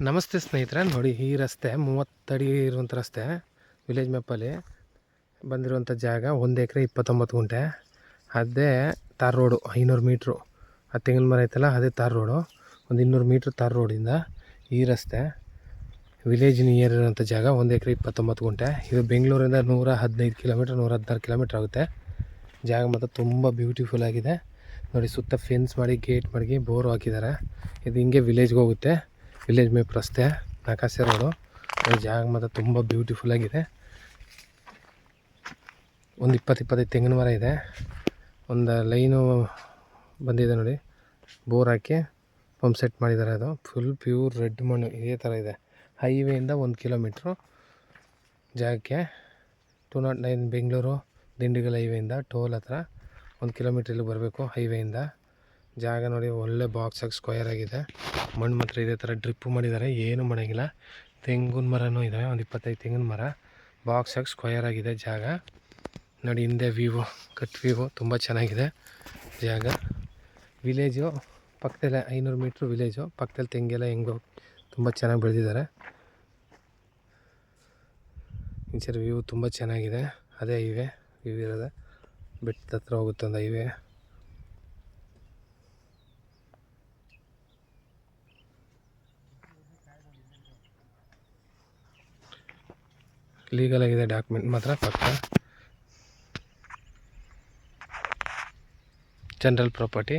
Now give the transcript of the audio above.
ನಮಸ್ತೆ ಸ್ನೇಹಿತರೆ, ನೋಡಿ ಈ ರಸ್ತೆ 30 ಅಡಿ ಇರುವಂಥ ರಸ್ತೆ. ವಿಲೇಜ್ ಮ್ಯಾಪಲ್ಲಿ ಬಂದಿರುವಂಥ ಜಾಗ 1 ಎಕರೆ 29 ಗುಂಟೆ. ಅದೇ ತಾರ್ ರೋಡು 500 ಮೀಟ್ರು. ಆ ತೆಂಗಿನ ಮರ ಐತಲ್ಲ, ಅದೇ ತಾರ್ ರೋಡು. ಒಂದು 200 ಮೀಟ್ರ್ ತಾರ್ ರೋಡಿಂದ ಈ ರಸ್ತೆ ವಿಲೇಜ್ ನಿಯರ್ ಇರೋಂಥ ಜಾಗ 1 ಎಕರೆ 29 ಗುಂಟೆ. ಇದು ಬೆಂಗಳೂರಿಂದ 115 ಕಿಲೋಮೀಟ್ರ್ 116 ಕಿಲೋಮೀಟ್ರ್ ಆಗುತ್ತೆ. ಜಾಗ ಮಾತ್ರ ತುಂಬ ಬ್ಯೂಟಿಫುಲ್ ಆಗಿದೆ. ನೋಡಿ, ಸುತ್ತ ಫೆನ್ಸ್ ಮಾಡಿ ಗೇಟ್ ಮಾಡಿ ಬೋರು ಹಾಕಿದ್ದಾರೆ. ಇದು ಹಿಂಗೆ ವಿಲೇಜ್ಗೆ ಹೋಗುತ್ತೆ. ವಿಲೇಜ್ ಮೇಪ್ ರಸ್ತೆ, ನಕಾಸೆ ರೋಡು. ಜಾಗ ಮಾತ್ರ ತುಂಬ ಬ್ಯೂಟಿಫುಲ್ ಆಗಿದೆ. ಒಂದು 20-25 ತೆಂಗಿನ ಮರ ಇದೆ. ಒಂದು ಲೈನು ಬಂದಿದೆ ನೋಡಿ, ಬೋರ್ ಹಾಕಿ ಪಂಪ್ ಸೆಟ್ ಮಾಡಿದ್ದಾರೆ. ಅದು ಫುಲ್ ಪ್ಯೂರ್ ರೆಡ್ ಮಣ್ಣು ಇದೇ ಥರ ಇದೆ. ಹೈವೇಯಿಂದ 1 ಕಿಲೋಮೀಟ್ರು ಜಾಗಕ್ಕೆ. 209 ಬೆಂಗಳೂರು ದಿಂಡಿಗಲ್ ಹೈವೇಯಿಂದ ಟೋಲ್ ಹತ್ರ 1 ಕಿಲೋಮೀಟ್ರ್ ಇಲ್ಲಿ ಬರಬೇಕು ಹೈವೇಯಿಂದ. ಜಾಗ ನೋಡಿ, ಒಳ್ಳೆ ಬಾಕ್ಸಾಗಿ ಸ್ಕ್ವಯರ್ ಆಗಿದೆ. ಮಣ್ಣು ಮಾತ್ರ ಇದೇ ಥರ ಡ್ರಿಪ್ಪು ಮಾಡಿದ್ದಾರೆ, ಏನೂ ಮಾಡೋಂಗಿಲ್ಲ. ತೆಂಗಿನ ಮರನೂ ಇದ್ದಾವೆ, ಒಂದು 25 ತೆಂಗಿನ ಮರ. ಬಾಕ್ಸಾಗಿ ಸ್ಕ್ವಯರ್ ಆಗಿದೆ ಜಾಗ. ನೋಡಿ, ಹಿಂದೆ ವ್ಯೂವು, ಕಟ್ ವ್ಯೂವು ತುಂಬ ಚೆನ್ನಾಗಿದೆ ಜಾಗ. ವಿಲೇಜು ಪಕ್ಕದಲ್ಲೇ 500 ಮೀಟ್ರ್ ವಿಲೇಜು. ಪಕ್ಕದಲ್ಲಿ ತೆಂಗೆಲ್ಲ ಹೆಂಗೋ ತುಂಬ ಚೆನ್ನಾಗಿ ಬೆಳೆದಿದ್ದಾರೆ. ಇಂಚರ್ ವ್ಯೂ ತುಂಬ ಚೆನ್ನಾಗಿದೆ. ಅದೇ ಹೈವೇ ವ್ಯೂ ಇರೋದೆ, ಬೆಟ್ಟದ ಹತ್ರ ಹೋಗುತ್ತೆ ಒಂದು ಹೈವೇ. ಲೀಗಲ್ ಆಗಿದೆ ಡಾಕ್ಯುಮೆಂಟ್ ಮಾತ್ರ ಪಕ್ಕ. General property.